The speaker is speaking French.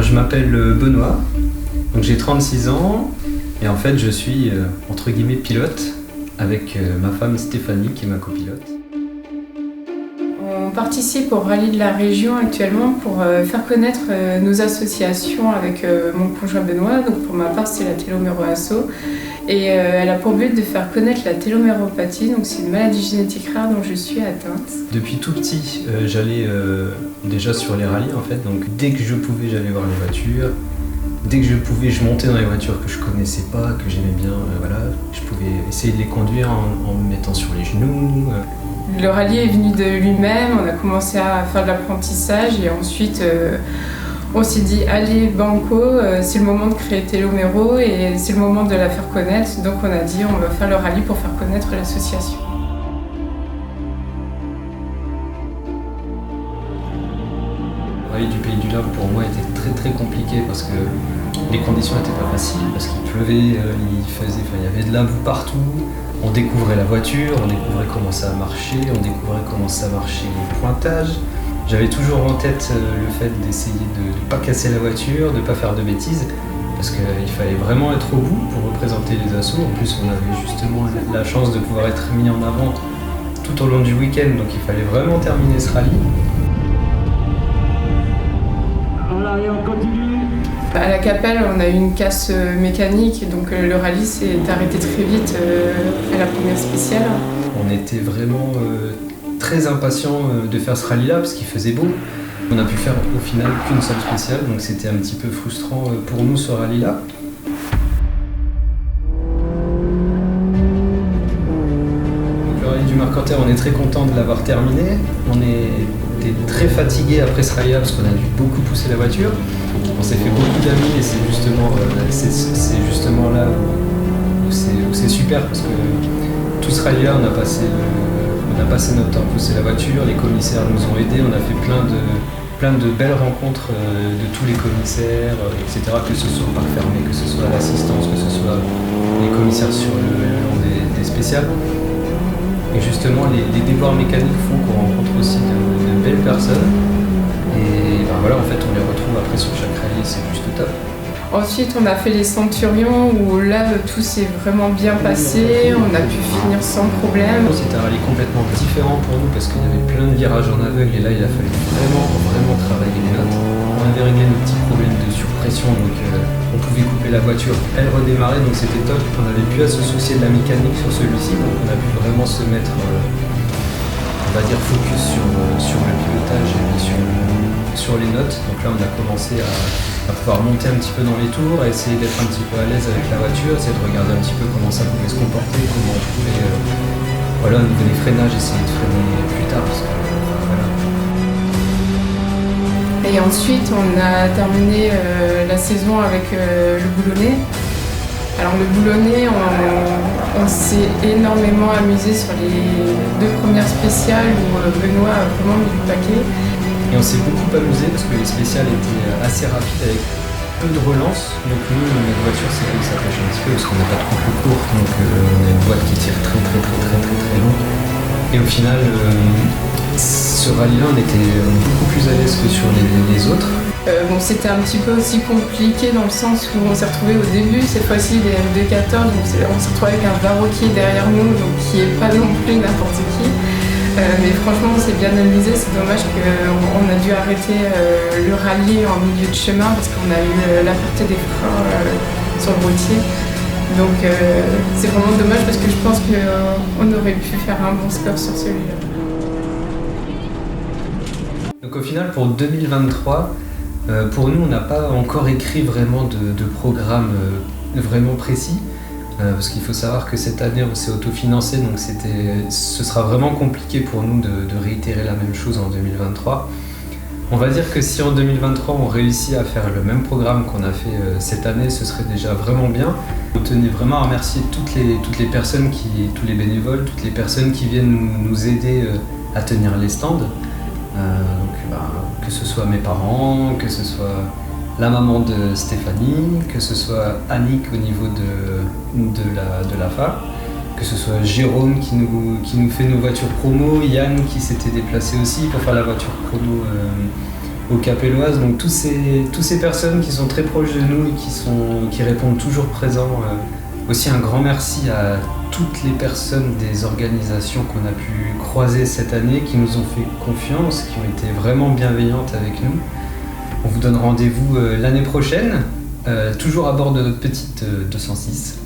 Je m'appelle Benoît, donc j'ai 36 ans et en fait je suis entre guillemets pilote avec ma femme Stéphanie qui est ma copilote. On participe au rallye de la région actuellement pour faire connaître nos associations avec mon conjoint Benoît. Donc pour ma part c'est la Téloméro Asso et elle a pour but de faire connaître la téloméropathie. Donc c'est une maladie génétique rare dont je suis atteinte. Depuis tout petit j'allais déjà sur les rallyes en fait, donc dès que je pouvais j'allais voir les voitures. Dès que je pouvais, je montais dans les voitures que je connaissais pas, que j'aimais bien, je pouvais essayer de les conduire en me mettant sur les genoux. Le rallye est venu de lui-même, on a commencé à faire de l'apprentissage et ensuite on s'est dit allez banco, c'est le moment de créer Téloméro et c'est le moment de la faire connaître. Donc on a dit on va faire le rallye pour faire connaître l'association. Le rallye du Pays du Lave pour moi était très compliqué parce que les conditions n'étaient pas faciles, parce qu'il pleuvait, il y avait de la boue partout. On découvrait la voiture, on découvrait comment ça marchait, on découvrait comment ça marchait les pointages. J'avais toujours en tête le fait d'essayer de ne pas casser la voiture, de ne pas faire de bêtises, parce qu'il fallait vraiment être au bout pour représenter les assos. En plus, on avait justement la chance de pouvoir être mis en avant tout au long du week-end, donc il fallait vraiment terminer ce rallye. Voilà, et on continue. À la Capelle, on a eu une casse mécanique, donc le rallye s'est arrêté très vite à la première spéciale. On était vraiment très impatients de faire ce rallye-là parce qu'il faisait beau. On a pu faire au final qu'une seule spéciale, donc c'était un petit peu frustrant pour nous ce rallye-là. Donc, le rallye du Mercantaire, on est très content de l'avoir terminé. On était très fatigués après ce rallye-là parce qu'on a dû beaucoup pousser la voiture. On s'est fait beaucoup d'amis et c'est justement là où c'est super parce que tout ce rallye-là, on a passé notre temps à pousser la voiture, les commissaires nous ont aidés, on a fait plein de belles rencontres de tous les commissaires, etc. Que ce soit au parc fermé, que ce soit à l'assistance, que ce soit les commissaires sur le long des spéciales. Et justement, les déboires mécaniques font qu'on rencontre aussi de belles personnes. Et en fait, on les retrouve après sur chaque rallye, c'est juste top. Ensuite, on a fait les Centurions où là, tout s'est vraiment bien passé, on a pu finir sans problème. C'était un rallye complètement différent pour nous parce qu'il y avait plein de virages en aveugle et là, il a fallu vraiment travailler les notes. On avait réglé nos petits problèmes de surpression, donc on pouvait couper la voiture, elle redémarrait, donc c'était top. On n'avait plus à se soucier de la mécanique sur celui-ci, donc on a pu vraiment se mettre, focus sur le pilotage et sur les notes. Donc là, on a commencé à pouvoir monter un petit peu dans les tours, à essayer d'être un petit peu à l'aise avec la voiture, essayer de regarder un petit peu comment ça pouvait se comporter, comment on pouvait, au niveau des freinages, essayer de freiner plus tard. Parce que, Et ensuite, on a terminé la saison avec le Boulonnais. Alors le Boulonnais, on s'est énormément amusé sur les 2 premières spéciales où Benoît a vraiment mis du paquet. Et on s'est beaucoup amusé parce que les spéciales étaient assez rapides avec peu de relance. Donc nous, notre voiture, c'est là où ça pêche un petit peu parce qu'on n'a pas trop plus courte, donc on a une boîte qui tire très long. Et au final, ce rallye-là, on était beaucoup plus à l'aise que sur les autres. C'était un petit peu aussi compliqué dans le sens où on s'est retrouvé au début, cette fois-ci les M214, donc on s'est retrouvé avec un Varro qui est derrière nous, donc qui n'est pas non plus n'importe qui. Mais franchement, on s'est bien amusé, c'est dommage qu'on a dû arrêter le rallye en milieu de chemin parce qu'on a eu la pureté des freins sur le routier. Donc c'est vraiment dommage parce que je pense qu'on aurait pu faire un bon score sur celui-là. Donc au final, pour 2023, pour nous, on n'a pas encore écrit vraiment de programme vraiment précis. Parce qu'il faut savoir que cette année on s'est autofinancé, donc ce sera vraiment compliqué pour nous de réitérer la même chose en 2023. On va dire que si en 2023 on réussit à faire le même programme qu'on a fait cette année, ce serait déjà vraiment bien. On tenait vraiment à remercier toutes les personnes, tous les bénévoles, toutes les personnes qui viennent nous aider à tenir les stands. Que ce soit mes parents, que ce soit la maman de Stéphanie, que ce soit Annick au niveau de la FA, que ce soit Jérôme qui nous fait nos voitures promo, Yann qui s'était déplacé aussi pour faire la voiture promo au Capelloise. Donc toutes ces personnes qui sont très proches de nous et qui répondent toujours présents. Aussi un grand merci à toutes les personnes des organisations qu'on a pu croiser cette année, qui nous ont fait confiance, qui ont été vraiment bienveillantes avec nous. On vous donne rendez-vous l'année prochaine, toujours à bord de notre petite 206.